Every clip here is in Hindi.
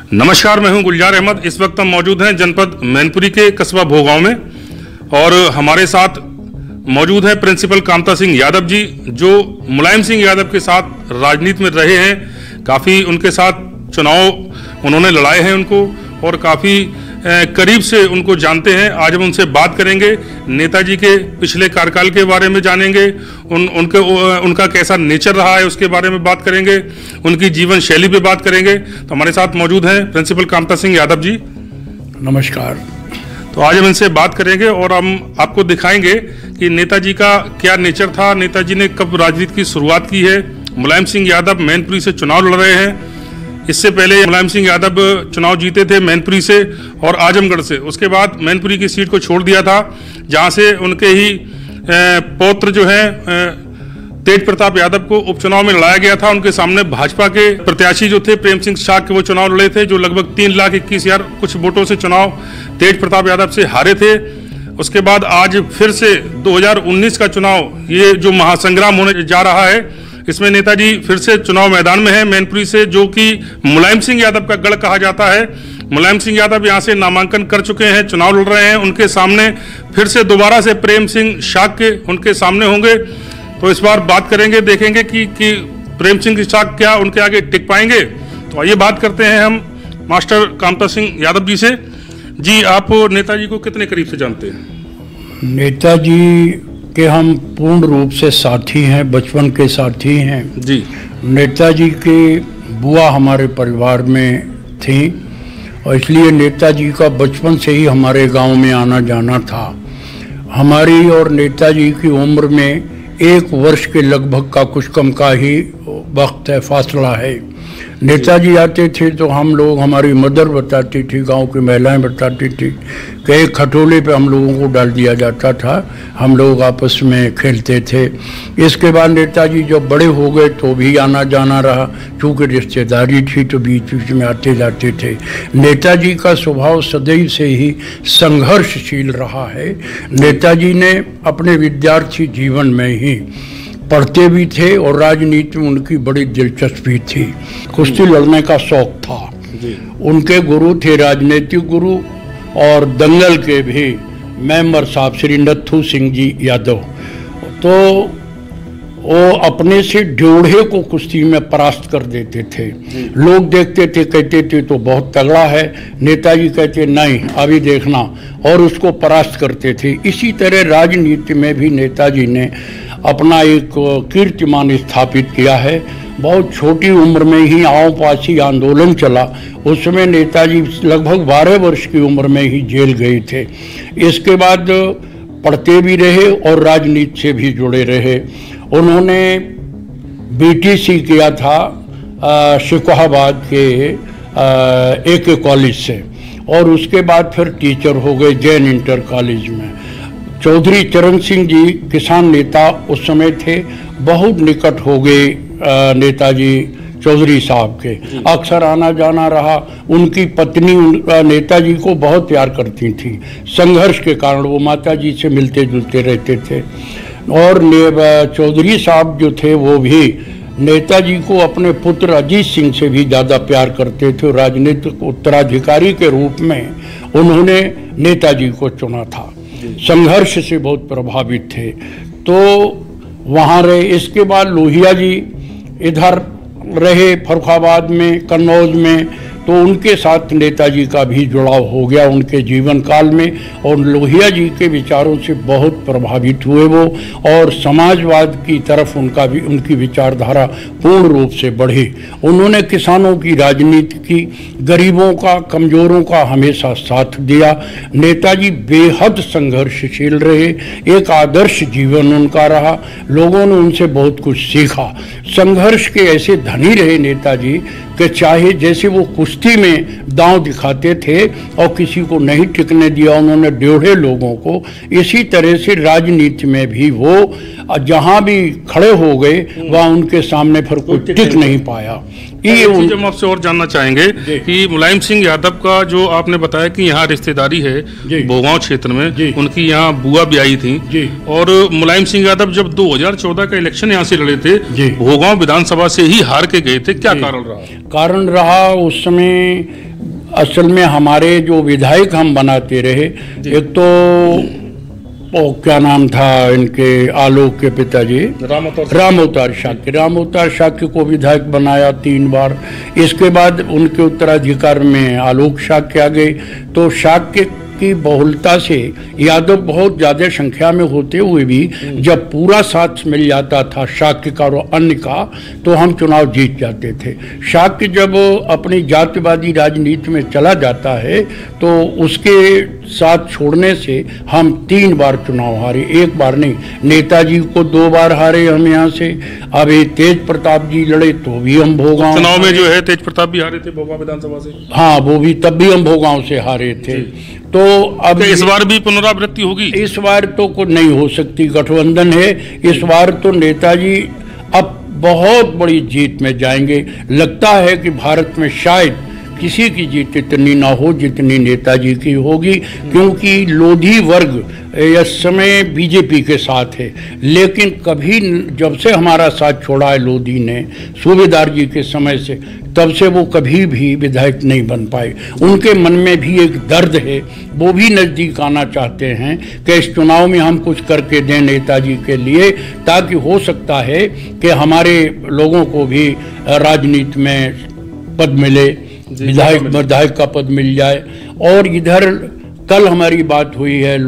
नमस्कार, मैं हूं गुलजार अहमद। इस वक्त हम मौजूद हैं जनपद मैनपुरी के कस्बा भोगांव में और हमारे साथ मौजूद है प्रिंसिपल कामता सिंह यादव जी, जो मुलायम सिंह यादव के साथ राजनीति में रहे हैं। काफ़ी उनके साथ चुनाव उन्होंने लड़ाए हैं उनको और काफ़ी करीब से उनको जानते हैं। आज हम उनसे बात करेंगे, नेताजी के पिछले कार्यकाल के बारे में जानेंगे, उनका कैसा नेचर रहा है उसके बारे में बात करेंगे, उनकी जीवन शैली पे बात करेंगे। तो हमारे साथ मौजूद हैं प्रिंसिपल कामता सिंह यादव जी। नमस्कार। तो आज हम इनसे बात करेंगे और हम आपको दिखाएंगे कि नेताजी का क्या नेचर था, नेताजी ने कब राजनीति की शुरुआत की है। मुलायम सिंह यादव मैनपुरी से चुनाव लड़ रहे हैं। इससे पहले मुलायम सिंह यादव चुनाव जीते थे मैनपुरी से और आजमगढ़ से। उसके बाद मैनपुरी की सीट को छोड़ दिया था, जहां से उनके ही पौत्र जो है तेज प्रताप यादव को उपचुनाव में लड़ाया गया था। उनके सामने भाजपा के प्रत्याशी जो थे प्रेम सिंह शाह के, वो चुनाव लड़े थे, जो लगभग 3,21,000 कुछ वोटों से चुनाव तेज प्रताप यादव से हारे थे। उसके बाद आज फिर से 2019 का चुनाव, ये जो महासंग्राम होने जा रहा है, इसमें नेताजी फिर से चुनाव मैदान में है मैनपुरी से, जो कि मुलायम सिंह यादव का गढ़ कहा जाता है। मुलायम सिंह यादव यहाँ से नामांकन कर चुके हैं, चुनाव लड़ रहे हैं। उनके सामने फिर से दोबारा से प्रेम सिंह शाह के उनके सामने होंगे। तो इस बार बात करेंगे, देखेंगे कि प्रेम सिंह शाह क्या उनके आगे टिक पाएंगे। तो आइए बात करते हैं हम मास्टर कामता सिंह यादव जी से। जी, आप नेताजी को कितने करीब से जानते हैं? नेताजी के हम पूर्ण रूप से साथी हैं, बचपन के साथी हैं जी। नेताजी के बुआ हमारे परिवार में थी और इसलिए नेताजी का बचपन से ही हमारे गांव में आना जाना था। हमारी और नेताजी की उम्र में 1 वर्ष के लगभग का कुछ कम का ही वक्त है, फासला है। नेताजी आते थे तो हम लोग, हमारी मदर बताती थी, गांव की महिलाएं बताती थी कि एक खटोले पे हम लोगों को डाल दिया जाता था, हम लोग आपस में खेलते थे। इसके बाद नेताजी जब बड़े हो गए तो भी आना जाना रहा, चूँकि रिश्तेदारी थी तो बीच बीच में आते जाते थे। नेताजी का स्वभाव सदैव से ही संघर्षशील रहा है। नेताजी ने अपने विद्यार्थी जीवन में ही पढ़ते भी थे और राजनीति में उनकी बड़ी दिलचस्पी थी। कुश्ती लड़ने का शौक था जी। उनके गुरु थे राजनीतिक गुरु और दंगल के भी मेंबर साहब श्री नत्थू सिंह जी यादव। तो वो अपने से ड्योढ़े को कुश्ती में परास्त कर देते थे। लोग देखते थे, कहते थे तो बहुत तगड़ा है। नेताजी कहते नहीं, अभी देखना, और उसको परास्त करते थे। इसी तरह राजनीति में भी नेताजी ने अपना एक कीर्तिमान स्थापित किया है। बहुत छोटी उम्र में ही आओ पासी आंदोलन चला, उसमें नेताजी लगभग 12 वर्ष की उम्र में ही जेल गए थे। इसके बाद पढ़ते भी रहे और राजनीति से भी जुड़े रहे। उन्होंने बीटीसी किया था शिकोहाबाद के AK कॉलेज से और उसके बाद फिर टीचर हो गए जैन इंटर कॉलेज में। चौधरी चरण सिंह जी किसान नेता उस समय थे, बहुत निकट हो गए नेताजी चौधरी साहब के, अक्सर आना जाना रहा। उनकी पत्नी नेताजी को बहुत प्यार करती थी, संघर्ष के कारण वो माताजी से मिलते जुलते रहते थे। और चौधरी साहब जो थे वो भी नेताजी को अपने पुत्र अजीत सिंह से भी ज़्यादा प्यार करते थे। राजनीतिक उत्तराधिकारी के रूप में उन्होंने नेताजी को चुना था, संघर्ष से बहुत प्रभावित थे तो वहाँ रहे। इसके बाद लोहिया जी इधर रहे फर्रुखाबाद में, कन्नौज में, तो उनके साथ नेताजी का भी जुड़ाव हो गया उनके जीवन काल में और लोहिया जी के विचारों से बहुत प्रभावित हुए वो और समाजवाद की तरफ उनकी विचारधारा पूर्ण रूप से बढ़ी। उन्होंने किसानों की राजनीति की, गरीबों का, कमजोरों का हमेशा साथ दिया। नेताजी बेहद संघर्षशील रहे, एक आदर्श जीवन उनका रहा, लोगों ने उनसे बहुत कुछ सीखा। संघर्ष के ऐसे धनी रहे नेताजी कि चाहे जैसे वो कुश्ती में दांव दिखाते थे और किसी को नहीं टिकने दिया उन्होंने ड्योढ़े लोगों को, इसी तरह से राजनीति में भी वो जहां भी खड़े हो गए वहां उनके सामने फिर कोई टिक नहीं पाया। ये हम आपसे और जानना चाहेंगे कि मुलायम सिंह यादव का जो आपने बताया कि यहाँ रिश्तेदारी है भोगांव क्षेत्र में, उनकी यहाँ बुआ भी आई थी और मुलायम सिंह यादव जब 2014 का इलेक्शन यहाँ से लड़े थे भोगांव विधानसभा से ही हार के गए थे, क्या कारण रहा? कारण रहा उस समय असल में हमारे जो विधायक हम बनाते रहे, एक तो क्या नाम था इनके, आलोक के पिताजी राम अवतार शाक्य को विधायक बनाया 3 बार। इसके बाद उनके उत्तराधिकार में आलोक शाक्य आ गए। तो शाक्य की बहुलता से यादव बहुत ज्यादा संख्या में होते हुए भी जब पूरा साथ मिल जाता था शाक्य का और अन्य का, तो हम चुनाव जीत जाते थे। शाक्य जब अपनी जातिवादी राजनीति में चला जाता है तो उसके साथ छोड़ने से हम 3 बार चुनाव हारे, 1 बार नहीं। नेताजी को 2 बार हारे हम यहाँ से। अब ये तेज प्रताप जी लड़े तो भी हम भोगांव चुनाव में जो है तेज प्रताप भी हारे थे भोगांव विधानसभा से। हाँ, वो भी तब भी हम भोगांव से हारे थे। तो अब इस बार भी पुनरावृत्ति होगी? इस बार तो कुछ नहीं हो सकती, गठबंधन है। इस बार तो नेताजी अब बहुत बड़ी जीत में जाएंगे। लगता है कि भारत में शायद किसी की जीत इतनी ना हो जितनी नेताजी की होगी, क्योंकि लोधी वर्ग इस समय बीजेपी के साथ है। लेकिन कभी जब से हमारा साथ छोड़ा है लोधी ने सूबेदार जी के समय से, तब से वो कभी भी विधायक नहीं बन पाए। उनके मन में भी एक दर्द है, वो भी नज़दीक आना चाहते हैं कि इस चुनाव में हम कुछ करके दें नेताजी के लिए, ताकि हो सकता है कि हमारे लोगों को भी राजनीति में पद मिले, विधायक का पद मिल जाए। और इधर कल हमारी बात हुई है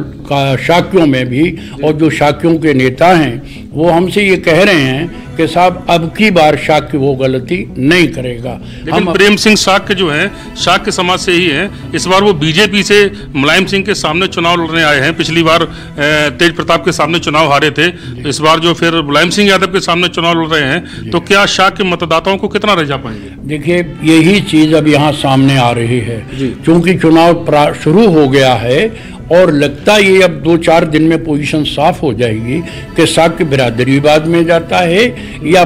शाक्यों में भी, और जो शाक्यों के नेता हैं वो हमसे ये कह रहे हैं कि साहब अब की बार शाक्य वो गलती नहीं करेगा। लेकिन प्रेम सिंह शाक्य जो हैं शाक्य समाज से ही हैं। इस बार वो बीजेपी से मुलायम सिंह के सामने चुनाव लड़ने आए हैं। पिछली बार तेज प्रताप के सामने चुनाव हारे थे, इस बार जो फिर मुलायम सिंह यादव के सामने चुनाव लड़ रहे हैं, तो क्या शाक्य मतदाताओं को कितना रिझा पाएंगे? देखिए, यही चीज अब यहाँ सामने आ रही है, क्योंकि चुनाव शुरू हो गया है और लगता ये अब 2-4 दिन में पोजीशन साफ हो जाएगी कि शाक्य बिरादरीवाद में जाता है या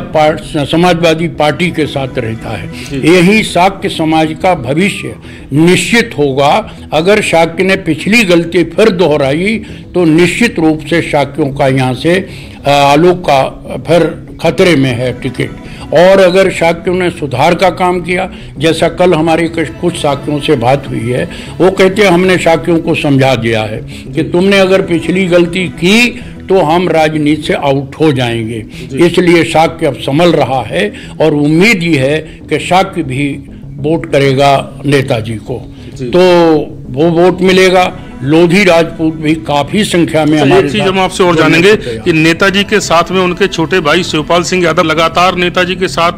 समाजवादी पार्टी के साथ रहता है। यही शाक्य समाज का भविष्य निश्चित होगा। अगर शाक्य ने पिछली गलती फिर दोहराई तो निश्चित रूप से शाक्यों का यहाँ से आलोक का फिर खतरे में है टिकट। और अगर शाक्यों ने सुधार का काम किया, जैसा कल हमारी कुछ शाक्यों से बात हुई है, वो कहते हैं हमने शाक्यों को समझा दिया है कि तुमने अगर पिछली गलती की तो हम राजनीति से आउट हो जाएंगे। इसलिए शाक्य अब संभल रहा है और उम्मीद ये है कि शाक्य भी वोट करेगा नेताजी को, तो वो वोट मिलेगा। लोधी राजपूत भी काफी संख्या में हमारे चीज हम आपसे और जानेंगे कि नेताजी के साथ में उनके छोटे भाई शिवपाल सिंह यादव लगातार नेताजी के साथ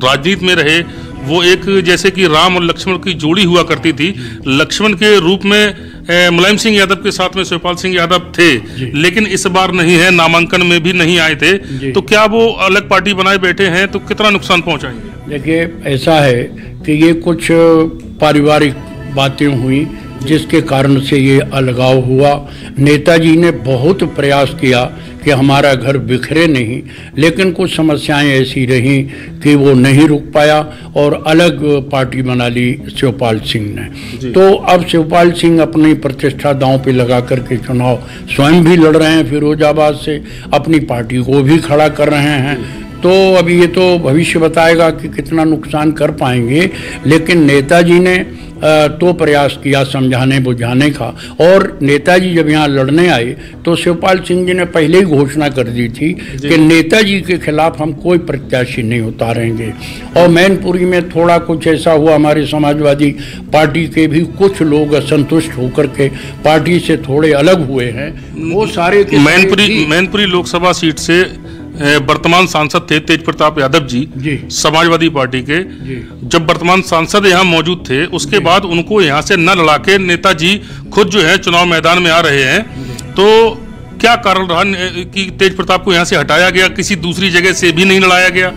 राजनीति में रहे। वो एक जैसे कि राम और लक्ष्मण की जोड़ी हुआ करती थी। लक्ष्मण के रूप में मुलायम सिंह यादव के साथ में शिवपाल सिंह यादव थे, लेकिन इस बार नहीं है, नामांकन में भी नहीं आए थे। तो क्या वो अलग पार्टी बनाए बैठे हैं, तो कितना नुकसान पहुंचाएंगे? देखिए, ऐसा है कि ये कुछ पारिवारिक बातें हुई जिसके कारण से ये अलगाव हुआ। नेताजी ने बहुत प्रयास किया कि हमारा घर बिखरे नहीं, लेकिन कुछ समस्याएं ऐसी रहीं कि वो नहीं रुक पाया और अलग पार्टी बना ली शिवपाल सिंह ने। तो अब शिवपाल सिंह अपनी प्रतिष्ठा दांव पे लगा करके चुनाव स्वयं भी लड़ रहे हैं फिरोजाबाद से, अपनी पार्टी को भी खड़ा कर रहे हैं। तो अभी ये तो भविष्य बताएगा कि कितना नुकसान कर पाएंगे, लेकिन नेताजी ने तो प्रयास किया समझाने बुझाने का। और नेताजी जब यहाँ लड़ने आए तो शिवपाल सिंह जी ने पहले ही घोषणा कर दी थी कि नेताजी के खिलाफ हम कोई प्रत्याशी नहीं उतारेंगे। और मैनपुरी में थोड़ा कुछ ऐसा हुआ, हमारे समाजवादी पार्टी के भी कुछ लोग असंतुष्ट होकर के पार्टी से थोड़े अलग हुए हैं। वो सारे मैनपुरी लोकसभा सीट से वर्तमान सांसद थे तेज प्रताप यादव जी समाजवादी पार्टी के। जब वर्तमान सांसद यहाँ मौजूद थे, उसके बाद उनको यहाँ से न लड़ा के नेताजी खुद जो है चुनाव मैदान में आ रहे हैं। तो क्या कारण रहा कि तेज प्रताप को यहाँ से हटाया गया, किसी दूसरी जगह से भी नहीं लड़ाया गया?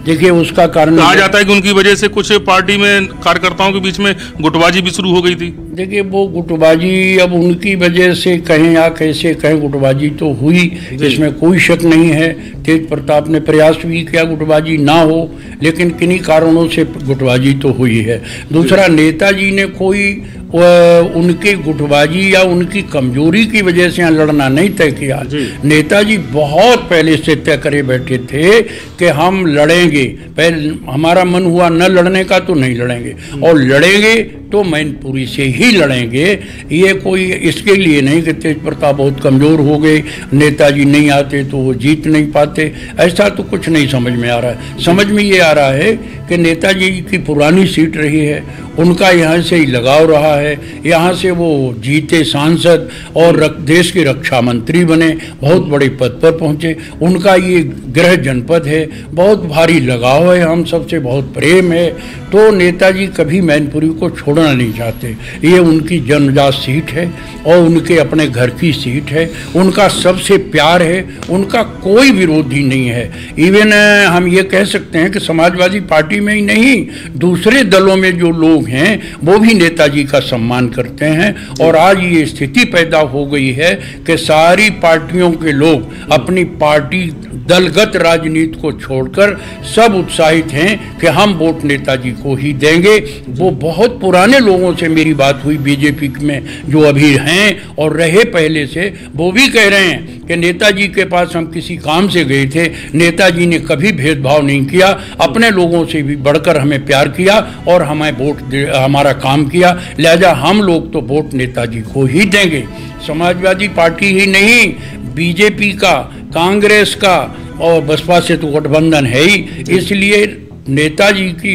देखिए, उसका कारण कहा जाता है कि उनकी वजह से कुछ पार्टी में कार्यकर्ताओं के बीच में गुटबाजी भी शुरू हो गई थी। देखिए, वो गुटबाजी अब उनकी वजह से कहें या कैसे कहें, गुटबाजी तो हुई, इसमें कोई शक नहीं है। तेज प्रताप ने प्रयास भी किया गुटबाजी ना हो, लेकिन किन्हीं कारणों से गुटबाजी तो हुई है। दूसरा, नेताजी ने कोई उनकी गुटबाजी या उनकी कमजोरी की वजह से यहाँ लड़ना नहीं तय किया। नेताजी बहुत पहले से तय करे बैठे थे कि हम लड़ेंगे, पहले हमारा मन हुआ न लड़ने का तो नहीं लड़ेंगे, और लड़ेंगे तो मैनपुरी से ही लड़ेंगे। ये कोई इसके लिए नहीं कि तेज प्रताप बहुत कमज़ोर हो गए, नेताजी नहीं आते तो वो जीत नहीं पाते, ऐसा तो कुछ नहीं समझ में आ रहा है। समझ में ये आ रहा है कि नेताजी की पुरानी सीट रही है, उनका यहाँ से ही लगाव रहा है, यहाँ से वो जीते सांसद और देश के रक्षा मंत्री बने, बहुत बड़े पद पर पहुँचे, उनका ये गृह जनपद है, बहुत भारी लगाव है, हम सबसे बहुत प्रेम है, तो नेताजी कभी मैनपुरी को छोड़ना नहीं चाहते। ये उनकी जन्मजात सीट है और उनके अपने घर की सीट है, उनका सबसे प्यार है, उनका कोई विरोधी नहीं है। इवन हम ये कह सकते हैं कि समाजवादी पार्टी में ही नहीं, दूसरे दलों में जो लोग हैं वो भी नेताजी का सम्मान करते हैं। और आज ये स्थिति पैदा हो गई है कि सारी पार्टियों के लोग अपनी पार्टी दलगत राजनीति को छोड़कर सब उत्साहित हैं कि हम वोट नेताजी को ही देंगे। वो बहुत पुराने लोगों से मेरी बात हुई बीजेपी में जो अभी हैं और रहे पहले से, वो भी कह रहे हैं कि नेताजी के पास हम किसी काम से गए थे, नेताजी ने कभी भेदभाव नहीं किया, अपने लोगों से भी बढ़कर हमें प्यार किया और हमें वोट हमारा काम किया, लिहाजा हम लोग तो वोट नेताजी को ही देंगे। समाजवादी पार्टी ही नहीं, बीजेपी का, कांग्रेस का और बसपा से तो गठबंधन है ही, इसलिए नेताजी की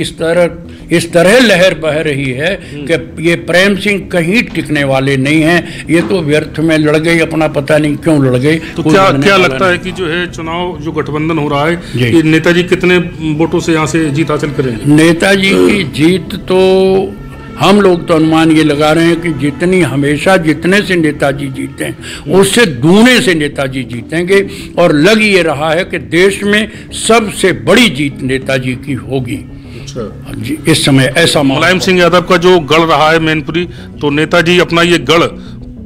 इस तरह लहर बह रही है कि ये प्रेम सिंह कहीं टिकने वाले नहीं हैं, ये तो व्यर्थ में लड़ गए, अपना पता नहीं क्यों लड़ गए। तो क्या लगता है कि जो है चुनाव जो गठबंधन हो रहा है, ये नेताजी कितने वोटों से यहाँ से जीत हासिल करेंगे? नेताजी की जीत तो हम लोग तो अनुमान ये लगा रहे हैं कि जितने से नेताजी जीते हैं उससे दूने से नेताजी जीतेंगे, और लग ये रहा है कि देश में सबसे बड़ी जीत नेताजी की होगी। जी, इस समय ऐसा मुलायम सिंह यादव का जो गढ़ रहा है मैनपुरी, तो नेताजी अपना ये गढ़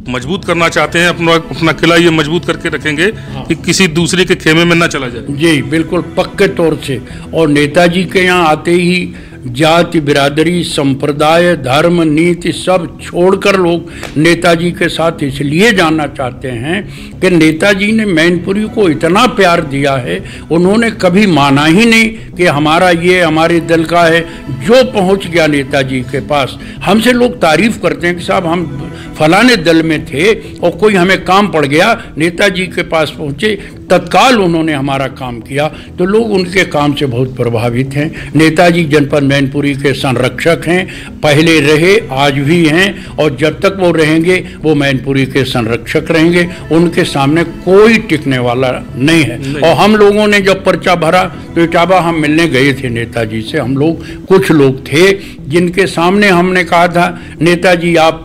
मजबूत करना चाहते हैं, अपना किला ये मजबूत करके रखेंगे कि किसी दूसरे के खेमे में ना चला जाए। जी बिल्कुल पक्के तौर से। और नेताजी के यहाँ आते ही जाति, बिरादरी, संप्रदाय, धर्म, नीति सब छोड़कर लोग नेताजी के साथ इसलिए जाना चाहते हैं कि नेताजी ने मैनपुरी को इतना प्यार दिया है, उन्होंने कभी माना ही नहीं कि हमारा ये हमारे दल का है। जो पहुंच गया नेताजी के पास, हमसे लोग तारीफ करते हैं कि साहब हम फलाने दल में थे और कोई हमें काम पड़ गया, नेताजी के पास पहुंचे, तत्काल उन्होंने हमारा काम किया, तो लोग उनके काम से बहुत प्रभावित हैं। नेताजी जनपद मैनपुरी के संरक्षक हैं, पहले रहे, आज भी हैं, और जब तक वो रहेंगे वो मैनपुरी के संरक्षक रहेंगे, उनके सामने कोई टिकने वाला नहीं है। और हम लोगों ने जब पर्चा भरा तो इटावा हम मिलने गए थे नेताजी से, हम लोग कुछ लोग थे जिनके सामने हमने कहा था नेताजी आप,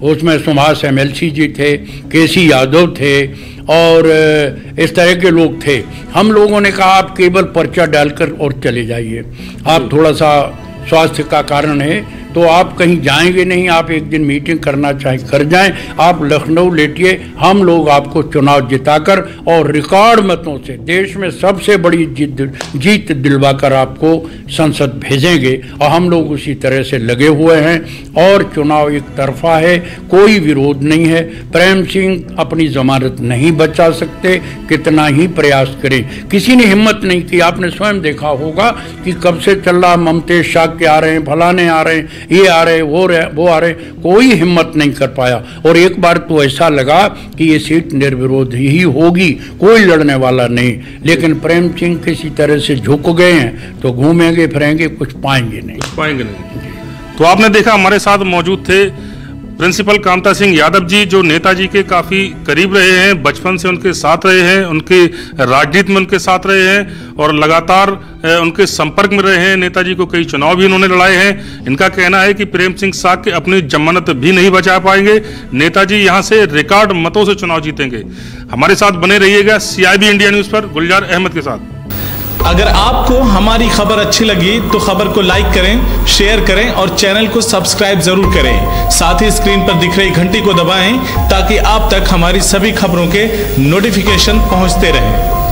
उसमें सुभाष MLC जी थे, KC यादव थे और इस तरह के लोग थे। हम लोगों ने कहा आप केवल पर्चा डालकर और चले जाइए, आप थोड़ा सा स्वास्थ्य का कारण है तो आप कहीं जाएंगे नहीं, आप एक दिन मीटिंग करना चाहे कर जाएं, आप लखनऊ लेटिए, हम लोग आपको चुनाव जिताकर और रिकॉर्ड मतों से देश में सबसे बड़ी जीत दिलवाकर आपको संसद भेजेंगे। और हम लोग उसी तरह से लगे हुए हैं और चुनाव एक तरफा है, कोई विरोध नहीं है। प्रेम सिंह अपनी जमानत नहीं बचा सकते, कितना ही प्रयास करें, किसी ने हिम्मत नहीं की। आपने स्वयं देखा होगा कि कब से चल रहा, ममतेज शाह के आ रहे हैं, फलाने आ रहे हैं, ये आ रहे, वो आ रहे, कोई हिम्मत नहीं कर पाया। और एक बार तो ऐसा लगा कि ये सीट निर्विरोध ही होगी, कोई लड़ने वाला नहीं, लेकिन प्रेम सिंह किसी तरह से झुक गए हैं तो घूमेंगे फिरेंगे, कुछ पाएंगे नहीं। तो आपने देखा हमारे साथ मौजूद थे प्रिंसिपल कामता सिंह यादव जी, जो नेताजी के काफ़ी करीब रहे हैं, बचपन से उनके साथ रहे हैं, उनके राजनीति में उनके साथ रहे हैं और लगातार उनके संपर्क में रहे हैं। नेताजी को कई चुनाव भी उन्होंने लड़ाए हैं। इनका कहना है कि प्रेम सिंह साग के अपनी जमानत भी नहीं बचा पाएंगे, नेताजी यहां से रिकॉर्ड मतों से चुनाव जीतेंगे। हमारे साथ बने रहिएगा CIB इंडिया न्यूज़ पर गुलजार अहमद के साथ। अगर आपको हमारी खबर अच्छी लगी तो खबर को लाइक करें, शेयर करें और चैनल को सब्सक्राइब जरूर करें। साथ ही स्क्रीन पर दिख रही घंटी को दबाएं ताकि आप तक हमारी सभी खबरों के नोटिफिकेशन पहुंचते रहें।